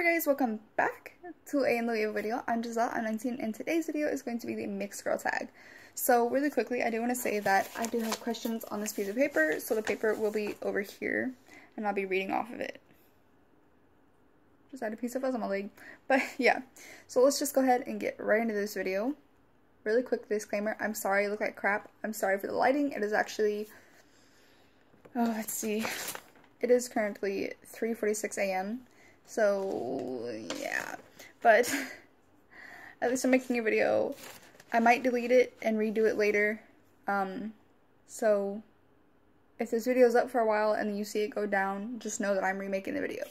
guys, welcome back to a new video. I'm Giselle, I'm 19, and today's video is going to be the mixed girl tag. So really quickly, I do want to say that I do have questions on this piece of paper, so the paper will be over here, and I'll be reading off of it. Just had a piece of fuzz on my leg. But yeah, so let's just go ahead and get right into this video. Really quick disclaimer, I'm sorry I look like crap. I'm sorry for the lighting. It is actually, let's see. It is currently 3:46 a.m. So yeah, but at least I'm making a video. I might delete it and redo it later. So if this video is up for a while and you see it go down, just know that I'm remaking the video.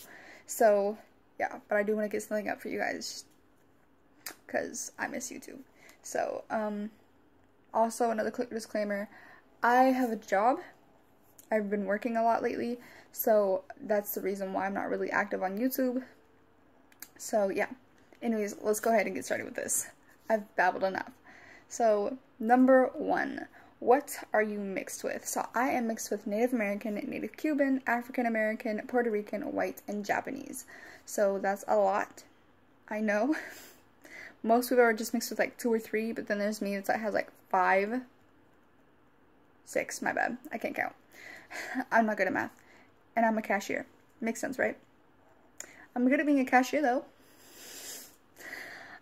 So yeah, but I do want to get something up for you guys because I miss YouTube. So also another quick disclaimer, I have a job. I've been working a lot lately, so that's the reason why I'm not really active on YouTube. So yeah, anyways, let's go ahead and get started with this. I've babbled enough. So number 1, what are you mixed with? So I am mixed with Native American, Native Cuban, African American, Puerto Rican, white, and Japanese. So that's a lot, I know. Most people are just mixed with like 2 or 3, but then there's me that has like 5, 6, my bad, I can't count. I'm not good at math. And I'm a cashier. Makes sense, right? I'm good at being a cashier, though.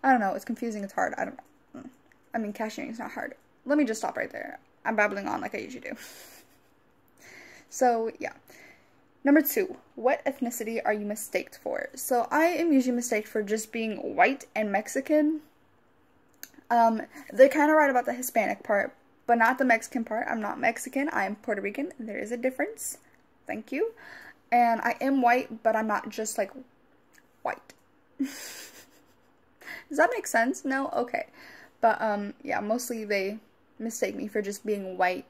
I don't know. It's confusing. It's hard. I don't know. I mean, cashiering is not hard. Let me just stop right there. I'm babbling on like I usually do. So, yeah. Number 2. What ethnicity are you mistaked for? So, I am usually mistaked for just being white and Mexican. They're kind of right about the Hispanic part, but not the Mexican part. I'm not Mexican. I'm Puerto Rican. There is a difference. Thank you. And I am white, but I'm not just like white. Does that make sense? No? Okay. But yeah, mostly they mistake me for just being white.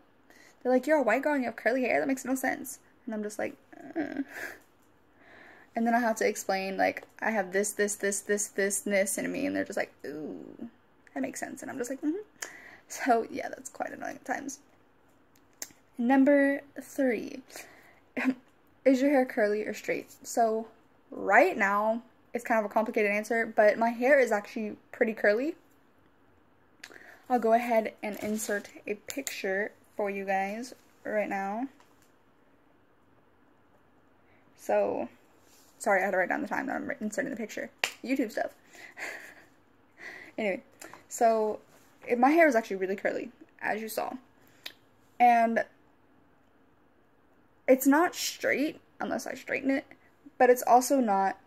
They're like, you're a white girl and you have curly hair? That makes no sense. And I'm just like, And then I have to explain, like, I have this in me, and they're just like, ooh, that makes sense. And I'm just like, So, yeah, that's quite annoying at times. Number 3. Is your hair curly or straight? So, right now, it's kind of a complicated answer, but my hair is actually pretty curly. I'll go ahead and insert a picture for you guys right now. So, sorry, I had to write down the time that I'm inserting the picture. YouTube stuff. Anyway, so my hair is actually really curly, as you saw. And it's not straight, unless I straighten it, but it's also not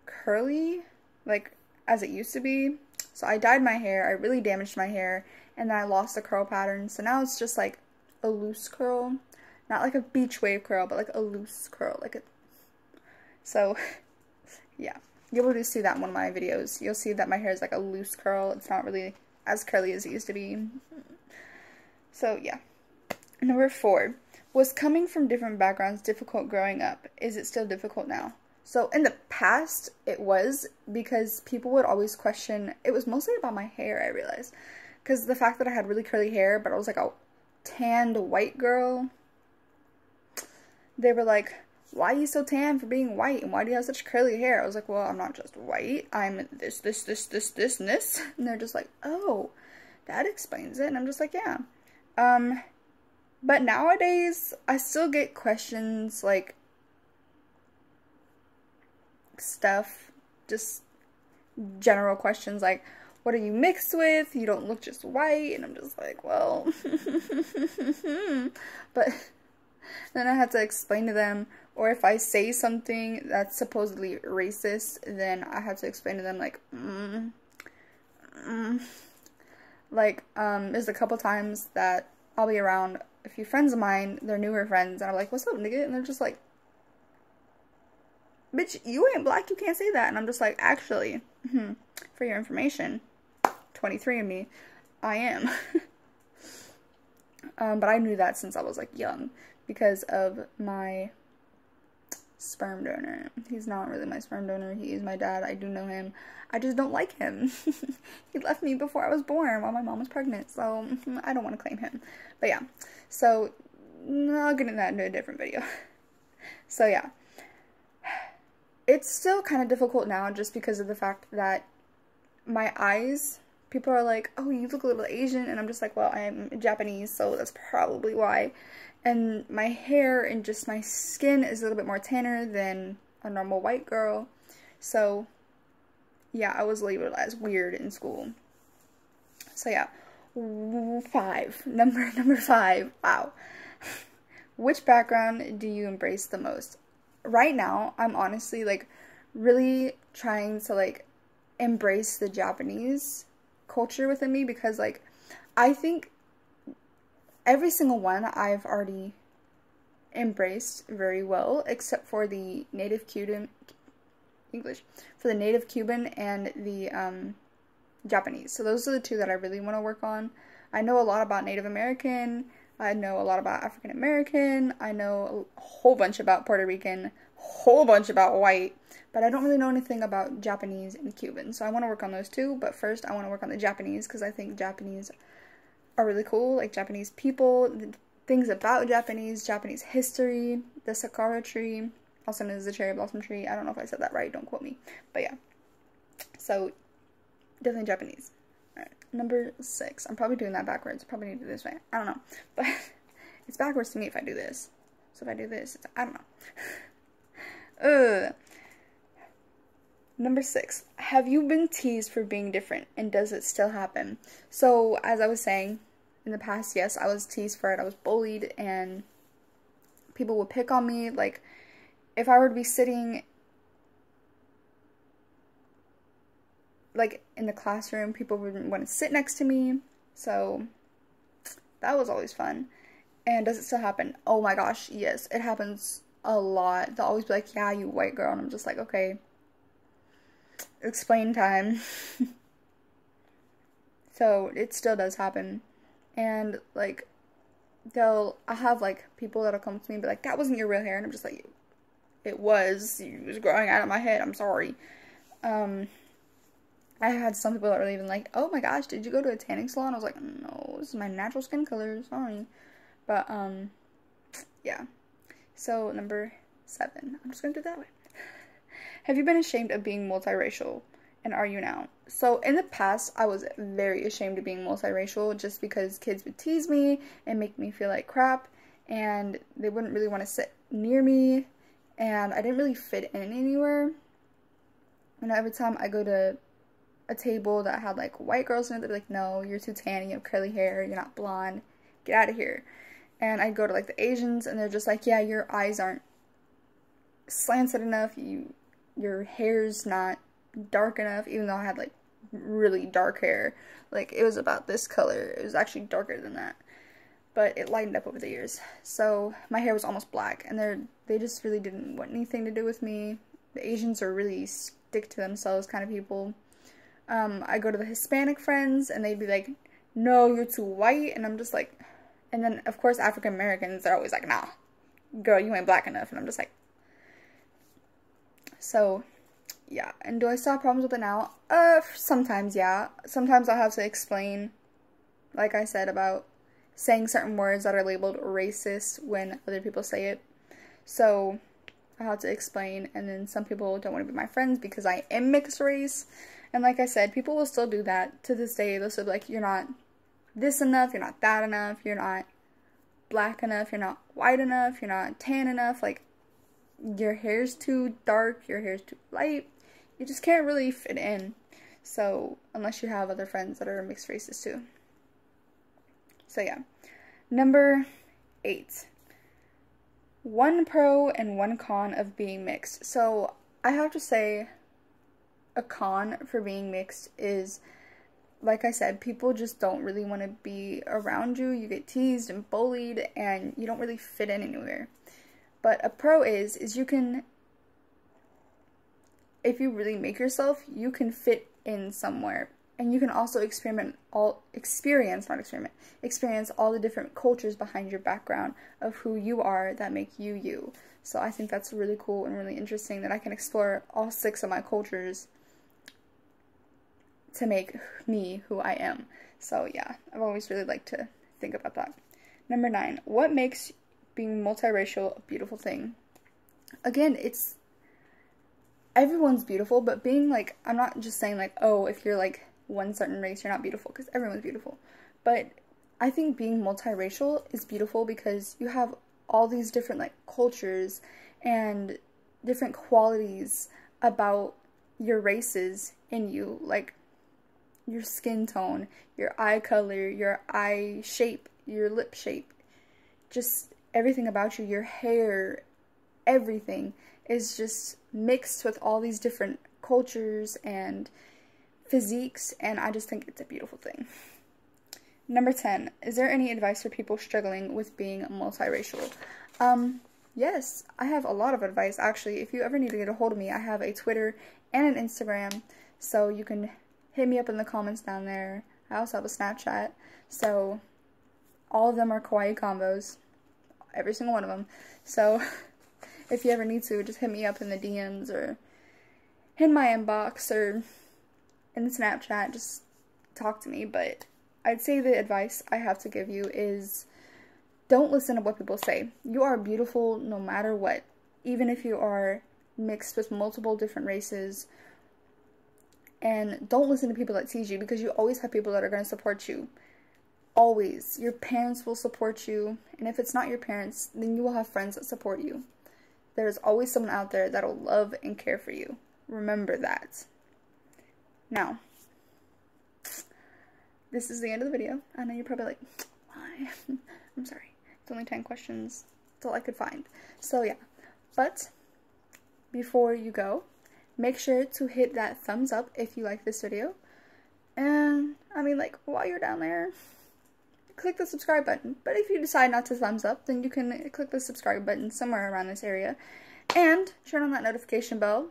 curly, like, as it used to be. So I dyed my hair, I really damaged my hair, and then I lost the curl pattern, so now it's just, like, a loose curl. Not like a beach wave curl, but, like, a loose curl, like a... So, yeah. You'll be able to see that in one of my videos. You'll see that my hair is, like, a loose curl. It's not really as curly as it used to be. So, yeah. Number 4. Was coming from different backgrounds difficult growing up? Is it still difficult now? So, in the past, it was, because people would always question, it was mostly about my hair, I realized. Because the fact that I had really curly hair, but I was like a tanned white girl, they were like, why are you so tan for being white? And why do you have such curly hair? I was like, well, I'm not just white. I'm this, and this. And they're just like, oh, that explains it. And I'm just like, yeah. But nowadays, I still get questions, like, stuff, just general questions, like, what are you mixed with? You don't look just white. And I'm just like, well, but then I have to explain to them, or if I say something that's supposedly racist, then I have to explain to them, like, there's a couple times that I'll be around a few friends of mine, they're newer friends, and I'm like, what's up, nigga? And they're just like, bitch, you ain't black, you can't say that. And I'm just like, actually, for your information, 23andMe, I am. But I knew that since I was, like, young, because of my sperm donor. He's not really my sperm donor, he is my dad, I do know him. I just don't like him. He left me before I was born while my mom was pregnant, so I don't want to claim him. But yeah, so I'll get into that in a different video. So yeah, it's still kind of difficult now just because of the fact that my eyes, people are like, oh, you look a little Asian, and I'm just like, well, I am Japanese, so that's probably why. And my hair and just my skin is a little bit more tanner than a normal white girl, so yeah, I was labeled as weird in school. So yeah, number 5, wow. Which background do you embrace the most? Right now, I'm honestly, like, really trying to, like, embrace the Japanese culture within me, because, like, I think every single one I've already embraced very well, except for the native Cuban, for the native Cuban and the, Japanese. So those are the two that I really want to work on. I know a lot about Native American, I know a lot about African American, I know a whole bunch about Puerto Rican, whole bunch about white, but I don't really know anything about Japanese and Cuban. So I want to work on those two, but first I want to work on the Japanese, because I think Japanese are really cool, like Japanese people, the things about Japanese history, the sakura tree, also known as the cherry blossom tree. I don't know if I said that right, don't quote me, but yeah. So definitely Japanese. Alright, number 6. I'm probably doing that backwards. I probably need to do this way. I don't know. But it's backwards to me if I do this. So if I do this, I don't know. Number 6. Have you been teased for being different, and does it still happen? So, as I was saying, in the past, yes, I was teased for it. I was bullied, and people would pick on me. Like, if I were to be sitting, like, in the classroom, people wouldn't want to sit next to me. So, that was always fun. And does it still happen? Oh my gosh, yes, it happens a lot. They'll always be like, yeah, you white girl. And I'm just like, okay. Explain time. So it still does happen, and like I have like people that'll come to me and be like, that wasn't your real hair, and I'm just like, it was growing out of my head, I'm sorry. I had some people that were even like, oh my gosh, did you go to a tanning salon? I was like, no, this is my natural skin color, sorry. But yeah. So number 7, I'm just gonna do it that way. Have you been ashamed of being multiracial, and are you now? So in the past, I was very ashamed of being multiracial, just because kids would tease me and make me feel like crap, and they wouldn't really want to sit near me, and I didn't really fit in anywhere. You know, every time I go to a table that had like white girls in it, they'd be like, no, you're too tan, you have curly hair, you're not blonde, get out of here. And I'd go to like the Asians, and they're just like, yeah, your eyes aren't slanted enough, your hair's not dark enough, even though I had like really dark hair. Like, it was about this color. It was actually darker than that, but it lightened up over the years. So my hair was almost black, and they just really didn't want anything to do with me. The Asians are really stick to themselves kind of people. I go to the Hispanic friends, and they'd be like, no, you're too white, and I'm just like, and then of course African Americans, they're always like, nah, girl, you ain't black enough, and I'm just like, so yeah. And do I still have problems with it now? Sometimes, yeah. Sometimes I'll have to explain, like I said, about saying certain words that are labeled racist when other people say it. So I have to explain, and then some people don't want to be my friends because I am mixed race. And like I said, people will still do that to this day. They'll still be like, you're not this enough, you're not that enough, you're not black enough, you're not white enough, you're not tan enough, like, your hair's too dark, your hair's too light. You just can't really fit in. So, unless you have other friends that are mixed races too. So yeah. Number 8. One pro and one con of being mixed. So, I have to say, a con for being mixed is, like I said, people just don't really want to be around you. You get teased and bullied, and you don't really fit in anywhere. But a pro is you can, if you really make yourself, you can fit in somewhere. And you can also experience all the different cultures behind your background of who you are that make you you. So I think that's really cool and really interesting that I can explore all 6 of my cultures to make me who I am. So yeah, I've always really liked to think about that. Number 9, what makes being multiracial a beautiful thing? Again, it's everyone's beautiful, but being like, I'm not just saying like, oh, if you're like one certain race, you're not beautiful, because everyone's beautiful. But I think being multiracial is beautiful because you have all these different like cultures and different qualities about your races in you, like your skin tone, your eye color, your eye shape, your lip shape, just everything about you, your hair, everything is just mixed with all these different cultures and physiques, and I just think it's a beautiful thing. Number 10, is there any advice for people struggling with being multiracial? Yes, I have a lot of advice, actually. If you ever need to get a hold of me, I have a Twitter and an Instagram, so you can hit me up in the comments down there. I also have a Snapchat, so all of them are kawaii combos, every single one of them. So if you ever need to, just hit me up in the DMs or in my inbox or in the Snapchat, just talk to me. But I'd say the advice I have to give you is don't listen to what people say. You are beautiful no matter what, even if you are mixed with multiple different races. And don't listen to people that tease you, because you always have people that are going to support you. Always. Your parents will support you, and if it's not your parents, then you will have friends that support you. There's always someone out there that will love and care for you. Remember that. Now, this is the end of the video. I know you're probably like, why? I'm sorry. It's only 10 questions. That's all I could find. So yeah. But before you go, make sure to hit that thumbs up if you like this video. And, I mean, like, while you're down there, click the subscribe button. But if you decide not to thumbs up, then you can click the subscribe button somewhere around this area. And turn on that notification bell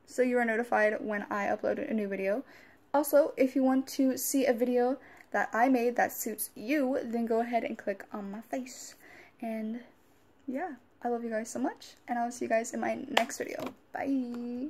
so you are notified when I upload a new video. Also, if you want to see a video that I made that suits you, then go ahead and click on my face. And yeah, I love you guys so much, and I'll see you guys in my next video. Bye!